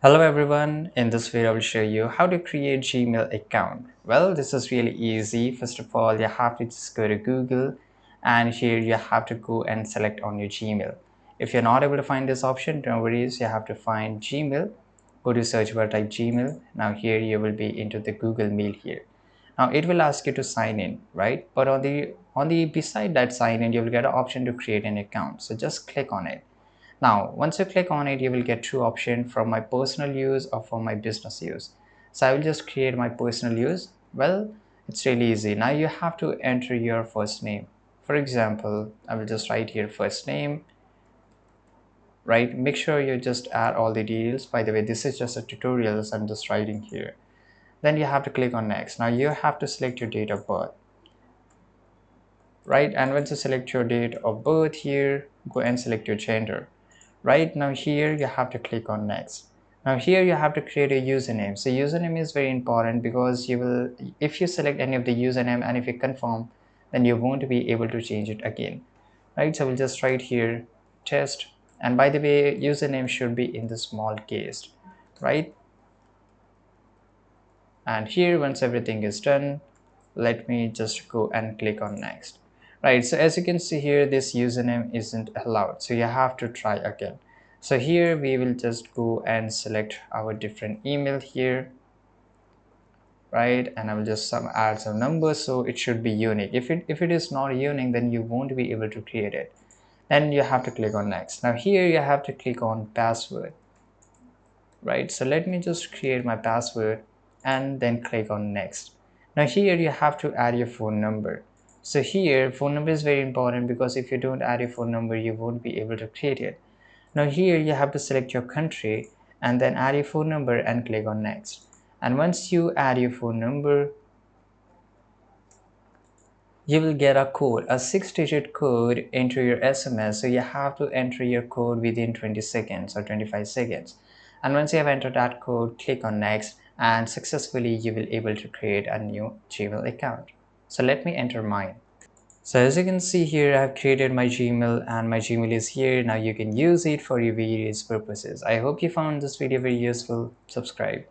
Hello everyone, in this video I will show you how to create Gmail account. Well, this is really easy. First of all, you have to just go to Google and here you have to go and select on your Gmail. If you're not able to find this option, don't worry, you have to find Gmail. Go to search bar, type Gmail. Now here you will be into the Google Mail here. Now it will ask you to sign in, right? But on the beside that sign in, you will get an option to create an account. So just click on it. Now, once you click on it, you will get two options from my personal use or for my business use. So I will just create my personal use. Well, it's really easy. Now you have to enter your first name. For example, I will just write here first name, right? Make sure you just add all the details. By the way, this is just a tutorial, so I'm just writing here. Then you have to click on next. Now you have to select your date of birth, right? And once you select your date of birth here, go and select your gender. Right now here you have to click on next. Now here you have to create a username. So username is very important because you will, if you select any of the username and if you confirm, then you won't be able to change it again, right? So we'll just write here test, and by the way, username should be in the small case, right? And here, once everything is done, let me just go and click on next. Right, so as you can see here, this username isn't allowed, so you have to try again. So here we will just go and select our different email here, right? And I will just add some numbers, so it should be unique. If it is not unique, then you won't be able to create it. Then you have to click on next. Now here you have to click on password, right? So let me just create my password and then click on next. Now here you have to add your phone number. So here phone number is very important because if you don't add your phone number, you won't be able to create it. Now here you have to select your country and then add your phone number and click on next. And once you add your phone number, you will get a code, a 6-digit code into your SMS. So you have to enter your code within 20 seconds or 25 seconds. And once you have entered that code, click on next and successfully you will able to create a new Gmail account. So let me enter mine. So as you can see here, I have created my Gmail and my Gmail is here. Now you can use it for your various purposes. I hope you found this video very useful. Subscribe.